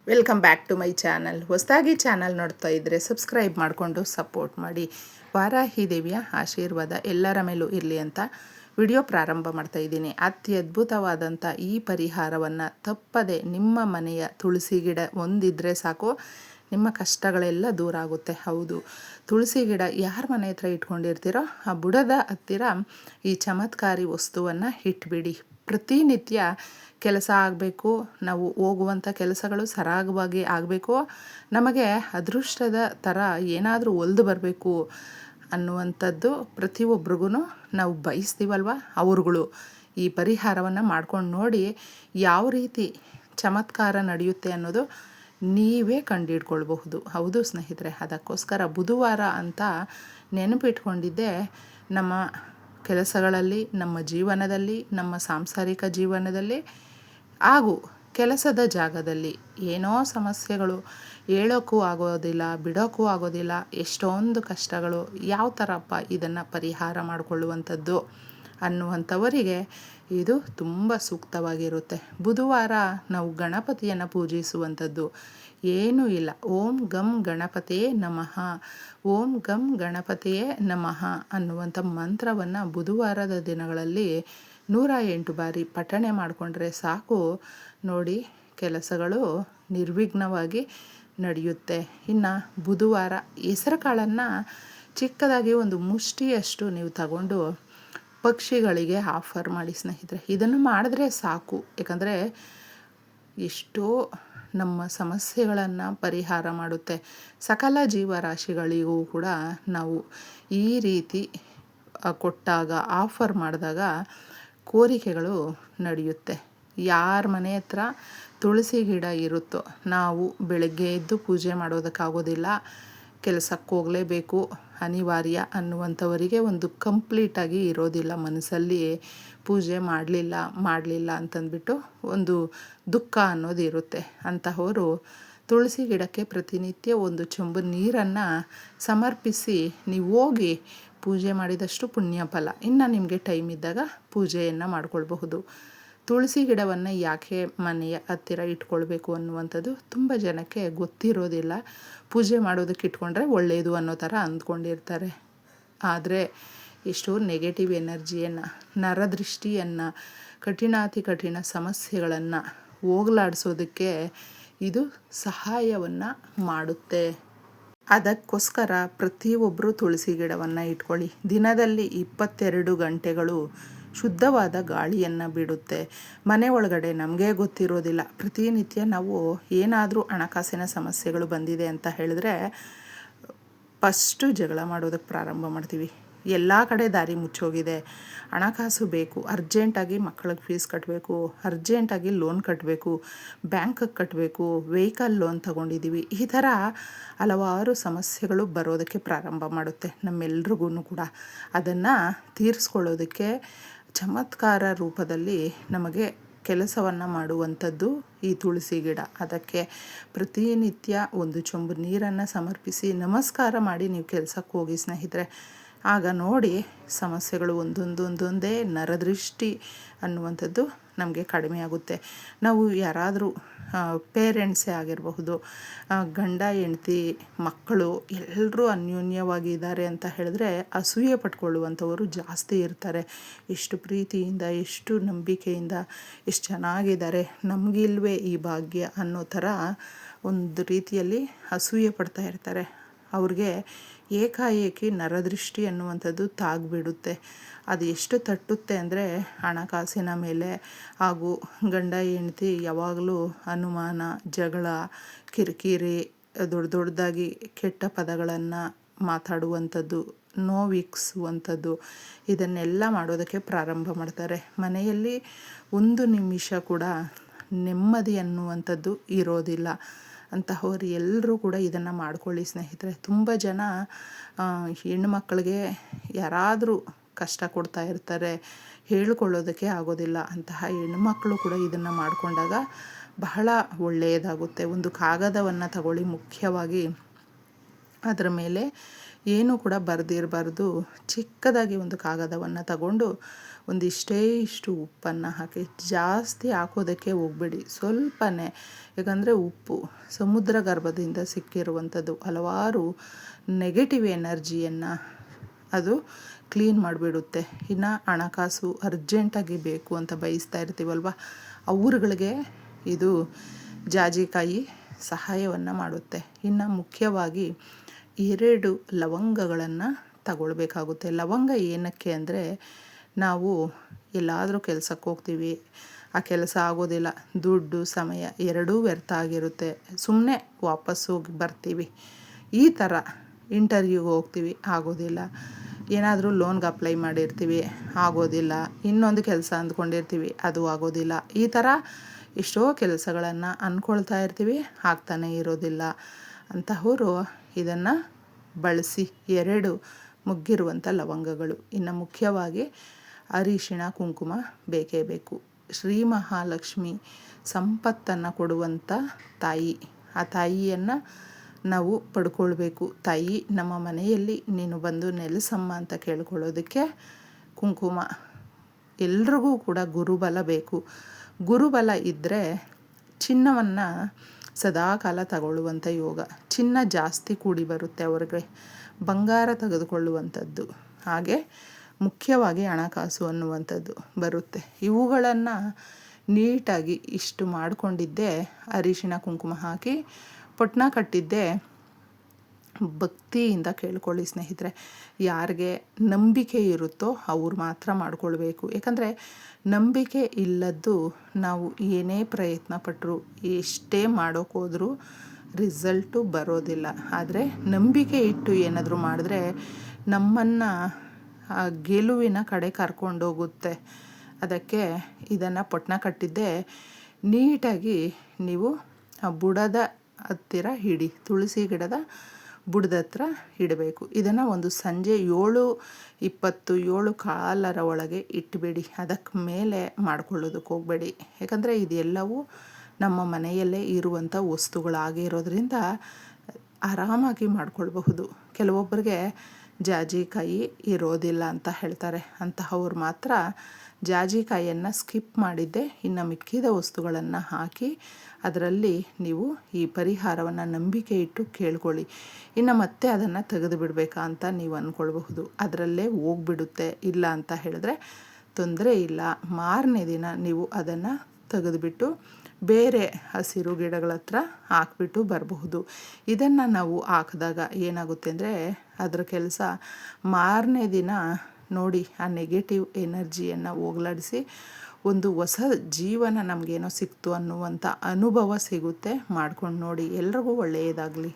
Welcome back to my channel. ಹೊಸದಾಗಿ channel ನೋಡ್ತಾ ಇದ್ದರೆ ಸಬ್ಸ್ಕ್ರೈಬ್ ಮಾಡಿಕೊಂಡು ಸಪೋರ್ಟ್ ಮಾಡಿ. ವಾರಾಹಿ ದೇವಿಯ ಆಶೀರ್ವಾದ ಎಲ್ಲರ ಮೇಲೂ ಇರಲಿ ಅಂತ ವಿಡಿಯೋ ಪ್ರಾರಂಭ ಮಾಡ್ತಾ ಇದ್ದೀನಿ. ಅತ್ಯದ್ಭುತವಾದಂಥ ಈ ಪರಿಹಾರವನ್ನು ತಪ್ಪದೆ ನಿಮ್ಮ ಮನೆಯ ತುಳಸಿ ಗಿಡ ಒಂದಿದ್ದರೆ ಸಾಕು, ನಿಮ್ಮ ಕಷ್ಟಗಳೆಲ್ಲ ದೂರ ಆಗುತ್ತೆ. ಹೌದು, ತುಳಸಿ ಗಿಡ ಯಾರ ಮನೆ ಹತ್ರ ಇಟ್ಕೊಂಡಿರ್ತೀರೋ ಆ ಬುಡದ ಹತ್ತಿರ ಈ ಚಮತ್ಕಾರಿ ವಸ್ತುವನ್ನು ಇಟ್ಬಿಡಿ. ಪ್ರತಿನಿತ್ಯ ಕೆಲಸ ಆಗಬೇಕು, ನಾವು ಹೋಗುವಂಥ ಕೆಲಸಗಳು ಸರಾಗವಾಗಿ ಆಗಬೇಕು, ನಮಗೆ ಅದೃಷ್ಟದ ಥರ ಏನಾದರೂ ಒಲ್ದು ಬರಬೇಕು ಅನ್ನುವಂಥದ್ದು ಪ್ರತಿಯೊಬ್ರಿಗೂ ನಾವು ಬಯಸ್ತೀವಲ್ವ. ಅವ್ರುಗಳು ಈ ಪರಿಹಾರವನ್ನು ಮಾಡ್ಕೊಂಡು ನೋಡಿ ಯಾವ ರೀತಿ ಚಮತ್ಕಾರ ನಡೆಯುತ್ತೆ ಅನ್ನೋದು ನೀವೇ ಕಂಡುಹಿಡ್ಕೊಳ್ಬಹುದು. ಹೌದು ಸ್ನೇಹಿತರೆ, ಅದಕ್ಕೋಸ್ಕರ ಬುಧವಾರ ಅಂತ ನೆನಪಿಟ್ಕೊಂಡಿದ್ದೆ ನಮ್ಮ ಕೆಲಸಗಳಲ್ಲಿ, ನಮ್ಮ ಜೀವನದಲ್ಲಿ, ನಮ್ಮ ಸಾಂಸಾರಿಕ ಜೀವನದಲ್ಲಿ ಹಾಗೂ ಕೆಲಸದ ಜಾಗದಲ್ಲಿ ಏನೋ ಸಮಸ್ಯೆಗಳು ಹೇಳೋಕ್ಕೂ ಆಗೋದಿಲ್ಲ, ಬಿಡೋಕ್ಕೂ ಆಗೋದಿಲ್ಲ, ಎಷ್ಟೊಂದು ಕಷ್ಟಗಳು, ಯಾವ ಥರಪ್ಪ ಇದನ್ನು ಪರಿಹಾರ ಮಾಡಿಕೊಳ್ಳುವಂಥದ್ದು ಅನ್ನುವಂಥವರಿಗೆ ಇದು ತುಂಬ ಸೂಕ್ತವಾಗಿರುತ್ತೆ. ಬುಧವಾರ ನಾವು ಗಣಪತಿಯನ್ನು ಪೂಜಿಸುವಂಥದ್ದು ಏನೂ ಇಲ್ಲ. ಓಂ ಗಂ ಗಣಪತಿಯೇ ನಮಃ, ಓಂ ಗಂ ಗಣಪತಿಯೇ ನಮಃ ಅನ್ನುವಂಥ ಮಂತ್ರವನ್ನು ಬುಧವಾರದ ದಿನಗಳಲ್ಲಿ 108 ಬಾರಿ ಪಠಣೆ ಮಾಡಿಕೊಂಡ್ರೆ ಸಾಕು ನೋಡಿ, ಕೆಲಸಗಳು ನಿರ್ವಿಘ್ನವಾಗಿ ನಡೆಯುತ್ತೆ. ಇನ್ನು ಬುಧವಾರ ಹೆಸರು ಕಾಳನ್ನು ಚಿಕ್ಕದಾಗಿ ಒಂದು ಮುಷ್ಟಿಯಷ್ಟು ನೀವು ತಗೊಂಡು ಪಕ್ಷಿಗಳಿಗೆ ಆಫರ್ ಮಾಡಿ ಸ್ನೇಹಿತರೆ. ಇದನ್ನು ಮಾಡಿದ್ರೆ ಸಾಕು, ಯಾಕಂದರೆ ಎಷ್ಟೋ ನಮ್ಮ ಸಮಸ್ಯೆಗಳನ್ನು ಪರಿಹಾರ ಮಾಡುತ್ತೆ. ಸಕಲ ಜೀವರಾಶಿಗಳಿಗೂ ಕೂಡ ನಾವು ಈ ರೀತಿ ಕೊಟ್ಟಾಗ, ಆಫರ್ ಮಾಡಿದಾಗ ಕೋರಿಕೆಗಳು ನಡೆಯುತ್ತೆ. ಯಾರ ಮನೆ ಹತ್ರ ತುಳಸಿ ಗಿಡ ಇರುತ್ತೋ, ನಾವು ಬೆಳಗ್ಗೆ ಎದ್ದು ಪೂಜೆ ಮಾಡೋದಕ್ಕಾಗೋದಿಲ್ಲ, ಕೆಲಸಕ್ಕೆ ಹೋಗಲೇಬೇಕು ಅನಿವಾರ್ಯ ಅನ್ನುವಂಥವರಿಗೆ ಒಂದು ಕಂಪ್ಲೀಟಾಗಿ ಇರೋದಿಲ್ಲ ಮನಸ್ಸಲ್ಲಿ, ಪೂಜೆ ಮಾಡಲಿಲ್ಲ ಅಂತಂದ್ಬಿಟ್ಟು ಒಂದು ದುಃಖ ಅನ್ನೋದು ಇರುತ್ತೆ. ಅಂತಹವರು ತುಳಸಿ ಗಿಡಕ್ಕೆ ಪ್ರತಿನಿತ್ಯ ಒಂದು ಚೊಂಬು ನೀರನ್ನು ಸಮರ್ಪಿಸಿ ನೀವು ಹೋಗಿ ಪೂಜೆ ಮಾಡಿದಷ್ಟು ಪುಣ್ಯ ಫಲ. ಇನ್ನು ನಿಮಗೆ ಟೈಮ್ ಇದ್ದಾಗ ಪೂಜೆಯನ್ನು ಮಾಡ್ಕೊಳ್ಬಹುದು. ತುಳಸಿ ಗಿಡವನ್ನು ಯಾಕೆ ಮನೆಯ ಹತ್ತಿರ ಇಟ್ಕೊಳ್ಬೇಕು ಅನ್ನುವಂಥದ್ದು ತುಂಬ ಜನಕ್ಕೆ ಗೊತ್ತಿರೋದಿಲ್ಲ. ಪೂಜೆ ಮಾಡೋದಕ್ಕೆ ಇಟ್ಕೊಂಡ್ರೆ ಒಳ್ಳೆಯದು ಅನ್ನೋ ಥರ ಅಂದ್ಕೊಂಡಿರ್ತಾರೆ. ಆದರೆ ಎಷ್ಟೋ ನೆಗೆಟಿವ್ ಎನರ್ಜಿಯನ್ನು, ನರದೃಷ್ಟಿಯನ್ನು, ಕಠಿಣಾತಿ ಕಠಿಣ ಸಮಸ್ಯೆಗಳನ್ನು ಹೋಗಲಾಡಿಸೋದಕ್ಕೆ ಇದು ಸಹಾಯವನ್ನು ಮಾಡುತ್ತೆ. ಅದಕ್ಕೋಸ್ಕರ ಪ್ರತಿಯೊಬ್ಬರು ತುಳಸಿ ಗಿಡವನ್ನು ಇಟ್ಕೊಳ್ಳಿ. ದಿನದಲ್ಲಿ 22 ಗಂಟೆಗಳು ಶುದ್ಧವಾದ ಗಾಳಿಯನ್ನು ಬಿಡುತ್ತೆ. ಮನೆ ಒಳಗಡೆ ನಮಗೆ ಗೊತ್ತಿರೋದಿಲ್ಲ. ಪ್ರತಿನಿತ್ಯ ನಾವು ಏನಾದರೂ ಹಣಕಾಸಿನ ಸಮಸ್ಯೆಗಳು ಬಂದಿದೆ ಅಂತ ಹೇಳಿದ್ರೆ ಫಸ್ಟು ಜಗಳ ಮಾಡೋದಕ್ಕೆ ಪ್ರಾರಂಭ ಮಾಡ್ತೀವಿ. ಎಲ್ಲ ಕಡೆ ದಾರಿ ಮುಚ್ಚೋಗಿದೆ, ಹಣಕಾಸು ಬೇಕು, ಅರ್ಜೆಂಟಾಗಿ ಮಕ್ಕಳಿಗೆ ಫೀಸ್ ಕಟ್ಟಬೇಕು, ಅರ್ಜೆಂಟಾಗಿ ಲೋನ್ ಕಟ್ಟಬೇಕು, ಬ್ಯಾಂಕಿಗೆ ಕಟ್ಟಬೇಕು, ವೆಹಿಕಲ್ ಲೋನ್ ತಗೊಂಡಿದ್ದೀವಿ, ಈ ಥರ ಹಲವಾರು ಸಮಸ್ಯೆಗಳು ಬರೋದಕ್ಕೆ ಪ್ರಾರಂಭ ಮಾಡುತ್ತೆ ನಮ್ಮೆಲ್ರಿಗೂ ಕೂಡ. ಅದನ್ನು ತೀರಿಸ್ಕೊಳ್ಳೋದಕ್ಕೆ ಚಮತ್ಕಾರ ರೂಪದಲ್ಲಿ ನಮಗೆ ಕೆಲಸವನ್ನು ಮಾಡುವಂಥದ್ದು ಈ ತುಳಸಿ ಗಿಡ. ಅದಕ್ಕೆ ಪ್ರತಿನಿತ್ಯ ಒಂದು ಚೊಂಬು ನೀರನ್ನು ಸಮರ್ಪಿಸಿ ನಮಸ್ಕಾರ ಮಾಡಿ ನೀವು ಕೆಲಸಕ್ಕೆ ಹೋಗಿ ಸ್ನೇಹಿತರೆ. ಆಗ ನೋಡಿ ಸಮಸ್ಯೆಗಳು ಒಂದೊಂದೇ ನರದೃಷ್ಟಿ ಅನ್ನುವಂಥದ್ದು ನಮಗೆ ಕಡಿಮೆ ಆಗುತ್ತೆ. ನಾವು ಯಾರಾದರೂ ಪೇರೆಂಟ್ಸೇ ಆಗಿರಬಹುದು, ಗಂಡ ಹೆಂಡ್ತಿ ಮಕ್ಕಳು ಎಲ್ಲರೂ ಅನ್ಯೋನ್ಯವಾಗಿದ್ದಾರೆ ಅಂತ ಹೇಳಿದ್ರೆ ಅಸೂಯೆ ಪಟ್ಕೊಳ್ಳುವಂಥವರು ಜಾಸ್ತಿ ಇರ್ತಾರೆ. ಎಷ್ಟು ಪ್ರೀತಿಯಿಂದ, ಎಷ್ಟು ನಂಬಿಕೆಯಿಂದ, ಎಷ್ಟು ಚೆನ್ನಾಗಿದ್ದಾರೆ, ನಮಗಿಲ್ವೇ ಈ ಭಾಗ್ಯ ಅನ್ನೋ ಥರ ಒಂದು ರೀತಿಯಲ್ಲಿ ಅಸೂಯೆ ಪಡ್ತಾ ಇರ್ತಾರೆ. ಅವ್ರಿಗೆ ಏಕಾಏಕಿ ನರದೃಷ್ಟಿ ಅನ್ನುವಂಥದ್ದು ತಾಗ್ಬಿಡುತ್ತೆ. ಅದು ಎಷ್ಟು ತಟ್ಟುತ್ತೆ ಅಂದರೆ ಹಣಕಾಸಿನ ಮೇಲೆ, ಹಾಗೂ ಗಂಡ ಹೆಂಡ್ತಿ ಯಾವಾಗಲೂ ಅನುಮಾನ, ಜಗಳ, ಕಿರಿಕಿರಿ, ದೊಡ್ಡದಾಗಿ ಕೆಟ್ಟ ಪದಗಳನ್ನು ಮಾತಾಡುವಂಥದ್ದು, ನೋವಿಕ್ಸುವಂಥದ್ದು, ಇದನ್ನೆಲ್ಲ ಮಾಡೋದಕ್ಕೆ ಪ್ರಾರಂಭ ಮಾಡ್ತಾರೆ. ಮನೆಯಲ್ಲಿ ಒಂದು ನಿಮಿಷ ಕೂಡ ನೆಮ್ಮದಿ ಅನ್ನುವಂಥದ್ದು ಇರೋದಿಲ್ಲ. ಅಂತಹವ್ರು ಎಲ್ಲರೂ ಕೂಡ ಇದನ್ನು ಮಾಡ್ಕೊಳ್ಳಿ ಸ್ನೇಹಿತರೆ. ತುಂಬ ಜನ ಹೆಣ್ಣುಮಕ್ಕಳಿಗೆ ಯಾರಾದರೂ ಕಷ್ಟ ಕೊಡ್ತಾ ಇರ್ತಾರೆ, ಹೇಳ್ಕೊಳ್ಳೋದಕ್ಕೆ ಆಗೋದಿಲ್ಲ. ಅಂತಹ ಹೆಣ್ಣುಮಕ್ಕಳು ಕೂಡ ಇದನ್ನು ಮಾಡಿಕೊಂಡಾಗ ಬಹಳ ಒಳ್ಳೆಯದಾಗುತ್ತೆ. ಒಂದು ಕಾಗದವನ್ನು ತಗೊಳ್ಳಿ, ಮುಖ್ಯವಾಗಿ ಅದರ ಮೇಲೆ ಏನೂ ಕೂಡ ಬರೆದಿರಬಾರ್ದು. ಚಿಕ್ಕದಾಗಿ ಒಂದು ಕಾಗದವನ್ನು ತಗೊಂಡು ಒಂದಿಷ್ಟೇ ಇಷ್ಟು ಉಪ್ಪನ್ನು ಹಾಕಿ, ಜಾಸ್ತಿ ಹಾಕೋದಕ್ಕೆ ಹೋಗಬೇಡಿ, ಸ್ವಲ್ಪನೇ. ಯಾಕಂದರೆ ಉಪ್ಪು ಸಮುದ್ರ ಗರ್ಭದಿಂದ ಸಿಕ್ಕಿರುವಂಥದ್ದು ಹಲವಾರು ನೆಗೆಟಿವ್ ಎನರ್ಜಿಯನ್ನು ಅದು ಕ್ಲೀನ್ ಮಾಡಿಬಿಡುತ್ತೆ. ಇನ್ನು ಹಣಕಾಸು ಅರ್ಜೆಂಟಾಗಿ ಬೇಕು ಅಂತ ಬಯಸ್ತಾ ಇರ್ತೀವಲ್ವ, ಅವ್ರುಗಳಿಗೆ ಇದು ಜಾಜಿಕಾಯಿ ಸಹಾಯವನ್ನು ಮಾಡುತ್ತೆ. ಇನ್ನು ಮುಖ್ಯವಾಗಿ 2 ಲವಂಗಗಳನ್ನು ತಗೊಳ್ಬೇಕಾಗುತ್ತೆ. ಲವಂಗ ಏನಕ್ಕೆ ಅಂದರೆ, ನಾವು ಎಲ್ಲಾದರೂ ಕೆಲಸಕ್ಕೆ ಹೋಗ್ತೀವಿ, ಆ ಕೆಲಸ ಆಗೋದಿಲ್ಲ, ದುಡ್ಡು ಸಮಯ ಎರಡೂ ವ್ಯರ್ಥ ಆಗಿರುತ್ತೆ, ಸುಮ್ಮನೆ ವಾಪಸ್ ಹೋಗಿ ಬರ್ತೀವಿ. ಈ ಥರ ಇಂಟರ್ವ್ಯೂಗೆ ಹೋಗ್ತೀವಿ, ಆಗೋದಿಲ್ಲ. ಏನಾದರೂ ಲೋನ್ಗೆ ಅಪ್ಲೈ ಮಾಡಿರ್ತೀವಿ, ಆಗೋದಿಲ್ಲ. ಇನ್ನೊಂದು ಕೆಲಸ ಅಂದ್ಕೊಂಡಿರ್ತೀವಿ, ಅದು ಆಗೋದಿಲ್ಲ. ಈ ಥರ ಎಷ್ಟೋ ಕೆಲಸಗಳನ್ನು ಅಂದ್ಕೊಳ್ತಾ ಇರ್ತೀವಿ, ಆಗ್ತಾನೇ ಇರೋದಿಲ್ಲ. ಅಂತಹವರು ಇದನ್ನು ಬಳಸಿ. 2 ಮುಗ್ಗಿರುವಂಥ ಲವಂಗಗಳು. ಇನ್ನು ಮುಖ್ಯವಾಗಿ ಅರಿಶಿಣ ಕುಂಕುಮ ಬೇಕೇ ಬೇಕು. ಶ್ರೀ ಮಹಾಲಕ್ಷ್ಮಿ ಸಂಪತ್ತನ್ನು ಕೊಡುವಂಥ ತಾಯಿ. ಆ ತಾಯಿಯನ್ನು ನಾವು ಪಡ್ಕೊಳ್ಬೇಕು. ತಾಯಿ ನಮ್ಮ ಮನೆಯಲ್ಲಿ ನೀನು ಬಂದು ನೆಲೆಸಮ್ಮ ಅಂತ ಕೇಳ್ಕೊಳ್ಳೋದಕ್ಕೆ ಕುಂಕುಮ. ಎಲ್ರಿಗೂ ಕೂಡ ಗುರುಬಲ ಬೇಕು. ಗುರುಬಲ ಇದ್ದರೆ ಚಿನ್ನವನ್ನು ಸದಾಕಾಲ ತಗೊಳ್ಳುವಂಥ ಯೋಗ, ಚಿನ್ನ ಜಾಸ್ತಿ ಕೂಡಿ ಬರುತ್ತೆ ಅವ್ರಿಗೆ, ಬಂಗಾರ ತೆಗೆದುಕೊಳ್ಳುವಂಥದ್ದು, ಹಾಗೆ ಮುಖ್ಯವಾಗಿ ಹಣಕಾಸು ಅನ್ನುವಂಥದ್ದು ಬರುತ್ತೆ. ಇವುಗಳನ್ನು ನೀಟಾಗಿ ಇಷ್ಟು ಮಾಡಿಕೊಂಡಿದ್ದೆ, ಅರಿಶಿಣ ಕುಂಕುಮ ಹಾಕಿ ಪೊಟ್ನ ಕಟ್ಟಿದ್ದೆ. ಭಕ್ತಿಯಿಂದ ಕೇಳ್ಕೊಳ್ಳಿ ಸ್ನೇಹಿತರೆ. ಯಾರಿಗೆ ನಂಬಿಕೆ ಇರುತ್ತೋ ಅವ್ರು ಮಾತ್ರ ಮಾಡ್ಕೊಳ್ಬೇಕು. ಯಾಕಂದರೆ ನಂಬಿಕೆ ಇಲ್ಲದ್ದು ನಾವು ಏನೇ ಪ್ರಯತ್ನ ಪಟ್ಟರು, ಎಷ್ಟೇ ಮಾಡೋಕ್ಕೋದ್ರೂ ರಿಸಲ್ಟು ಬರೋದಿಲ್ಲ. ಆದರೆ ನಂಬಿಕೆ ಇಟ್ಟು ಏನಾದರೂ ಮಾಡಿದ್ರೆ ನಮ್ಮನ್ನು ಆ ಗೆಲುವಿನ ಕಡೆ ಕರ್ಕೊಂಡೋಗುತ್ತೆ. ಅದಕ್ಕೆ ಇದನ್ನು ಪೊಟ್ನ ಕಟ್ಟಿದ್ದೆ ನೀಟಾಗಿ ನೀವು ಆ ಬುಡದ ಹತ್ತಿರ ಇಡಿ, ತುಳಸಿ ಗಿಡದ ಬುಡದ ಹತ್ರ ಇಡಬೇಕು. ಇದನ್ನು ಒಂದು ಸಂಜೆ 7:20 7:15 ಒಳಗೆ ಇಟ್ಟಬೇಡಿ. ಅದಕ್ಕೆ ಮೇಲೆ ಮಾಡ್ಕೊಳ್ಳೋದಕ್ಕೆ ಹೋಗಬೇಡಿ. ಯಾಕಂದರೆ ಇದೆಲ್ಲವೂ ನಮ್ಮ ಮನೆಯಲ್ಲೇ ಇರುವಂಥ ವಸ್ತುಗಳಾಗಿರೋದ್ರಿಂದ ಆರಾಮಾಗಿ ಮಾಡ್ಕೊಳ್ಬಹುದು. ಕೆಲವೊಬ್ಬರಿಗೆ ಜಾಜಿಕಾಯಿ ಇರೋದಿಲ್ಲ ಅಂತ ಹೇಳ್ತಾರೆ. ಅಂತಹವ್ರು ಮಾತ್ರ ಜಾಜಿಕಾಯಿಯನ್ನು ಸ್ಕಿಪ್ ಮಾಡಿದ್ದೆ, ಇನ್ನು ಮಿಕ್ಕಿದ ವಸ್ತುಗಳನ್ನು ಹಾಕಿ ಅದರಲ್ಲಿ ನೀವು ಈ ಪರಿಹಾರವನ್ನು ನಂಬಿಕೆ ಇಟ್ಟು ಕೇಳ್ಕೊಳ್ಳಿ. ಇನ್ನು ಮತ್ತೆ ಅದನ್ನು ತೆಗೆದು ಬಿಡಬೇಕಾ ಅಂತ ನೀವು ಅಂದ್ಕೊಳ್ಬಹುದು. ಅದರಲ್ಲೇ ಹೋಗ್ಬಿಡುತ್ತೆ. ಇಲ್ಲ ಅಂತ ಹೇಳಿದ್ರೆ ತೊಂದರೆ ಇಲ್ಲ. ಮಾರನೇ ದಿನ ನೀವು ಅದನ್ನು ತೆಗೆದುಬಿಟ್ಟು ಬೇರೆ ಹಸಿರು ಗಿಡಗಳ ಹತ್ರ ಹಾಕ್ಬಿಟ್ಟು ಬರಬಹುದು. ಇದನ್ನು ನಾವು ಹಾಕಿದಾಗ ಏನಾಗುತ್ತೆ ಅಂದರೆ ಅದರ ಕೆಲಸ ಮಾರನೇ ದಿನ ನೋಡಿ ಆ ನೆಗೆಟಿವ್ ಎನರ್ಜಿಯನ್ನು ಹೋಗಲಾಡಿಸಿ ಒಂದು ಹೊಸ ಜೀವನ ನಮಗೇನೋ ಸಿಕ್ತು ಅನ್ನುವಂಥ ಅನುಭವ ಸಿಗುತ್ತೆ. ಮಾಡ್ಕೊಂಡು ನೋಡಿ. ಎಲ್ರಿಗೂ ಒಳ್ಳೆಯದಾಗಲಿ.